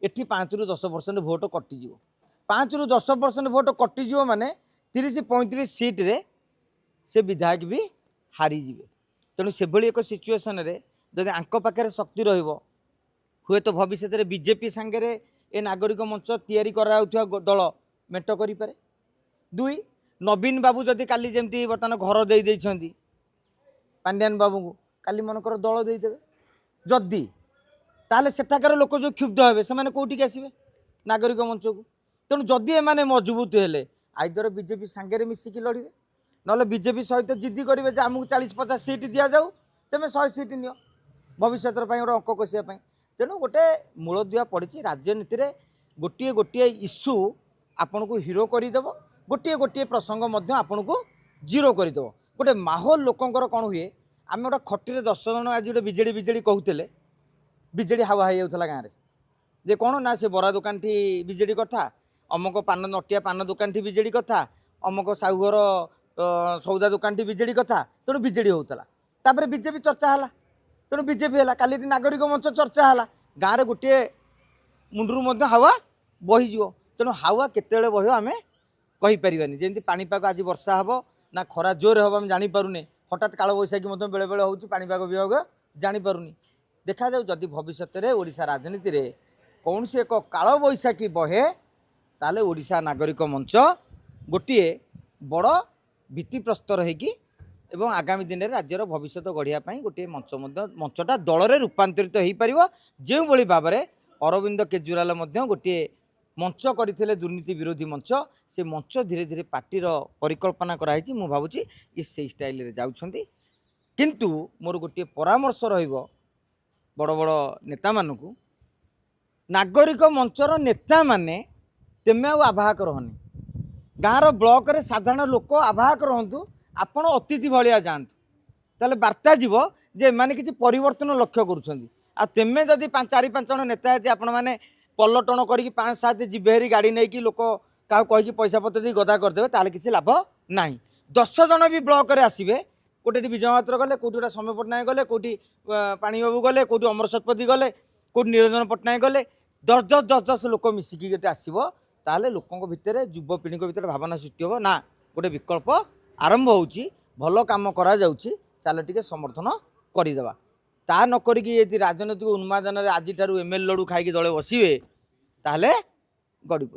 Eighty 5 ରୁ 10% vote कटिज 5 ରୁ 10% vote कटिज माने 30-35 सीट रे से विधायक भी हारीजे तेणु से एक सिचुएसन रे जदि आंक पाखे शक्ति रुए तो भविष्य में बीजेपी सांगे ए नागरिक मंच तैयारी करा दल मेट करें। दुई नवीन बाबू जदि काली जमी बर्तमान घर दे पांड्यान बाबू को काली मनकर दल देदेवे जदि ताले सेठाकार लोक जो क्षुब्ध हे से कौटिक आसवे नागरिक मंच को तेणु जदि एमाने मजबूत हेले आइदर बीजेपी सांगे मिसिकी लड़े ना बीजेपी सहित जिद्दी करेंगे जे आमको 40-50 सीट दि जाऊ तेमें 100 सीट नि भविष्य गोटे अंक कषापी तेणु गोटे मूलदुआ पड़ी राजनीति में गोटे गोटे इश्यू आपण को हिरो करदेव गोटे गोटे प्रसंग आपण को जीरो करदेव गोटे माहौल लोकंर कौन हुए आम गोटे खटी 10 जन आज गोटे विजेडी विजेडी कहते विजेडी हावा हो जाता गाँव में जे कौन ना से बरा दुकान थी विजेडी कथा अमक पान नटिया पान दुकान थी विजेडी कथा अमक साहुघर सौदा दुकान थी विजेडी कथा तेणु विजेडी होता बीजेपी चर्चा है तेणु बीजेपी है काली नागरिक मंच चर्चा है गाँव में गोटे मुंडरू हावा बहीज तेणु हावा केत बह आम कहीपर जमी पानीपाग आज वर्षा हे ना खरा जोर हम आम जापे हठात काल बैशाखी बेले बेले हो पानीपाग विभाग जापे देखा जाऊ जदि भविष्य में ओडिशा राजनीति रे कौन से एक काल बैशाखी बहे ताले ओडिशा नागरिक मंच गोटे बड़ भित्तिप्रस्तर होगी एवं आगामी दिन में राज्यर भविष्य गढ़ापी गोटे मंचटा दल में रूपांतरित हो पार जो भाव में अरविंद केजरीवाल गोटे मंच करते दुर्नीति विरोधी मंच से मंच धीरे धीरे पार्टीर परिकल्पना कराई मु भावुची ये से स्टाइल रे जाउछंती किंतु मोर गोटे परामर्श रहिबो बड़ बड़ नेता मानू नागरिक मंचर नेता माने तेमे आवाहक रहनी गाँव ब्लॉक रे साधारण लोक आवाहक रहतु आपण अतिथि भाया जातु ताले वार्ता जीव जे माने किसी परिवर्तन लक्ष्य करुछंती आ तेमे जदि 4-5 जन नेता यदि आपण माने पल्लटन करके 5-7 जीवेरी गाड़ी नहीं कि लोक क्या कहीकि पैसा पत्र दी गदा करदे ताले किसी लाभ ना 10 जन भी ब्लॉक रे आसबे कोटी विजय मात्र गले कौटी समय पट्टनायक गले कौटी पाणीबाबू गले कौटी अमर शतपथी गले कौटी निरंजन पट्टनायक गले 10 लोक मिसिकी गोटे आसो ताले लोकों भितर युवपीढ़ी भितर भावना सृष्टि हो ना गोटे विकल्प आरंभ होउची भल काम करा जाउची चल टिके समर्थन करदेवा ता न करिकी यदि राजनीतिक उन्मादन आज एमएल लड़ू खाई दले बसवे ताले गड़ी